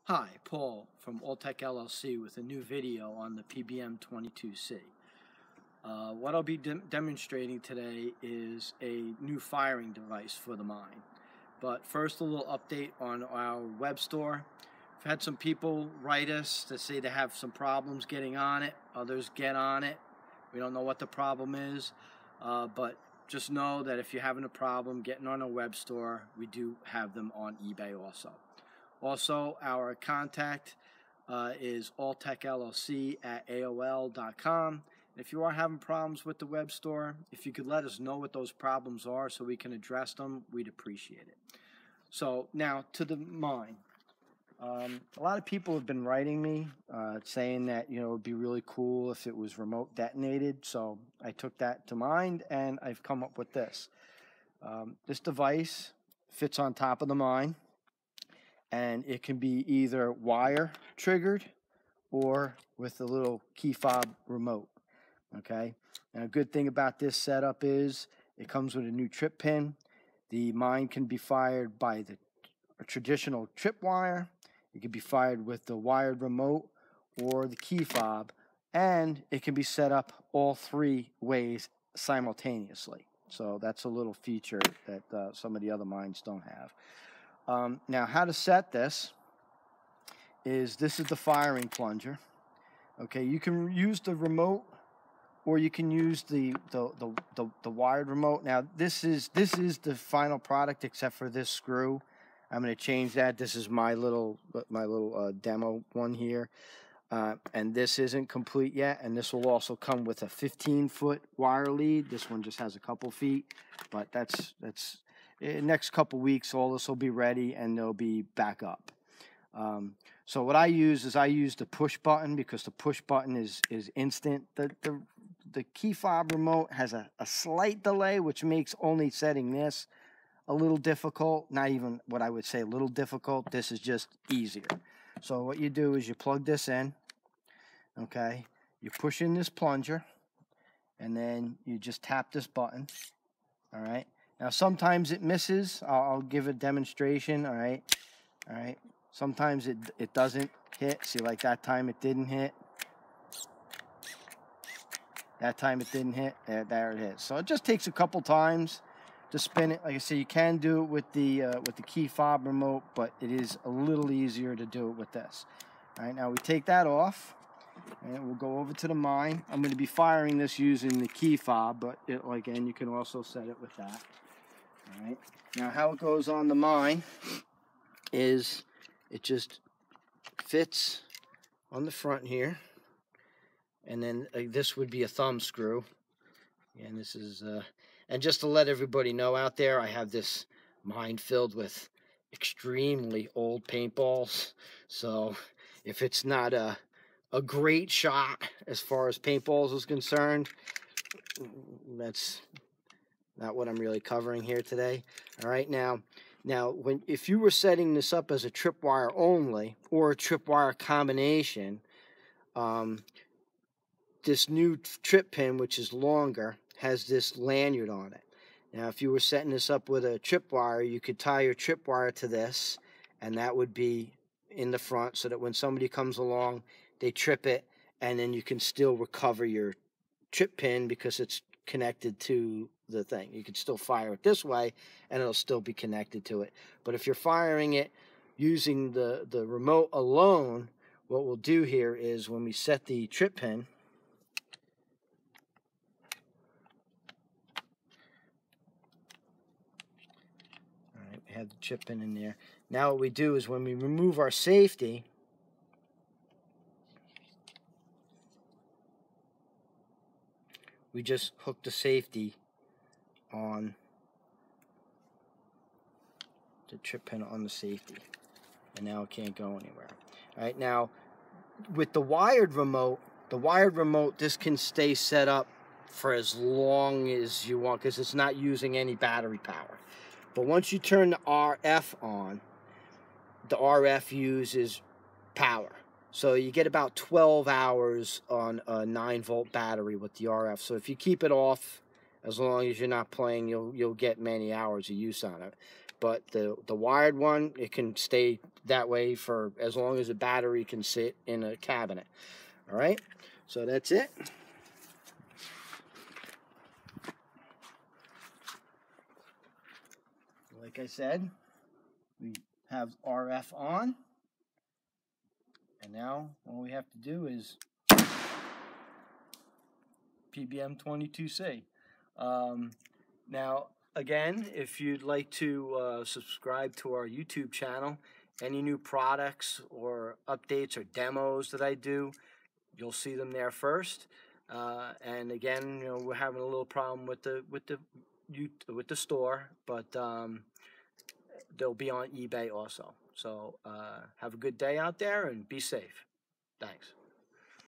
Hi, Paul from Alltech LLC with a new video on the PBM-22C. What I'll be demonstrating today is a new firing device for the mine. But first, a little update on our web store. We've had some people write us to say they have some problems getting on it. Others get on it. We don't know what the problem is, but just know that if you're having a problem getting on a web store, we do have them on eBay also. Also, our contact is alltechllc@aol.com. If you are having problems with the web store, if you could let us know what those problems are so we can address them, we'd appreciate it. So now to the mine. A lot of people have been writing me saying that, it would be really cool if it was remote detonated. So I took that to mind and I've come up with this. This device fits on top of the mine. And it can be either wire triggered or with a little key fob remote. Okay. Now, a good thing about this setup is it comes with a new trip pin. The mine can be fired by the traditional trip wire. It can be fired with the wired remote or the key fob, and it can be set up all three ways simultaneously. So that's a little feature that some of the other mines don't have. Now, how to set this is the firing plunger. Okay, you can use the remote, or you can use the wired remote. Now, this is the final product except for this screw. I'm going to change that. This is my little demo one here, and this isn't complete yet. And this will also come with a 15-foot wire lead. This one just has a couple feet, but that's. In the next couple weeks, all this will be ready and they'll be back up. So what I use is the push button because the push button is instant. The key fob remote has a slight delay, which makes only setting this a little difficult. Not even what I would say a little difficult. This is just easier. So what you do is you plug this in. Okay, you push in this plunger, and then you just tap this button. All right. Now, sometimes it misses. I'll give a demonstration, all right? Sometimes it doesn't hit. See, like that time it didn't hit. That time it didn't hit. There it is. So it just takes a couple times to spin it. Like I say, you can do it with the key fob remote, but it is a little easier to do it with this. All right, now we take that off, and we'll go over to the mine. I'm going to be firing this using the key fob, but again, you can also set it with that. All right. Now, how it goes on the mine is it just fits on the front here, and then this would be a thumb screw. And this is, and just to let everybody know out there, I have this mine filled with extremely old paintballs. So if it's not a great shot as far as paintballs is concerned, that's not what I'm really covering here today. All right, now if you were setting this up as a tripwire only or a tripwire combination, this new trip pin, which is longer, has this lanyard on it. Now, if you were setting this up with a tripwire, you could tie your tripwire to this, and that would be in the front so that when somebody comes along, they trip it, and then you can still recover your trip pin because it's connected to the thing. You could still fire it this way and it'll still be connected to it. But if you're firing it using the remote alone, what we'll do here is when we set the trip pin, all right, we have the trip pin in there. Now what we do is when we remove our safety, we just hook the safety on the trip pin on the safety, and now it can't go anywhere. All right, now with the wired remote, this can stay set up for as long as you want because it's not using any battery power. But once you turn the RF on, the RF uses power. So you get about 12 hours on a 9-volt battery with the RF. So if you keep it off, as long as you're not playing, you'll get many hours of use on it. but the wired one, it can stay that way for as long as the battery can sit in a cabinet. All right, so that's it. Like I said, we have RF on, and now all we have to do is PBM-22C. Now, again, if you'd like to subscribe to our YouTube channel, any new products or updates or demos that I do, you'll see them there first. And again, you know, we're having a little problem with the store, but they'll be on eBay also. So have a good day out there and be safe. Thanks.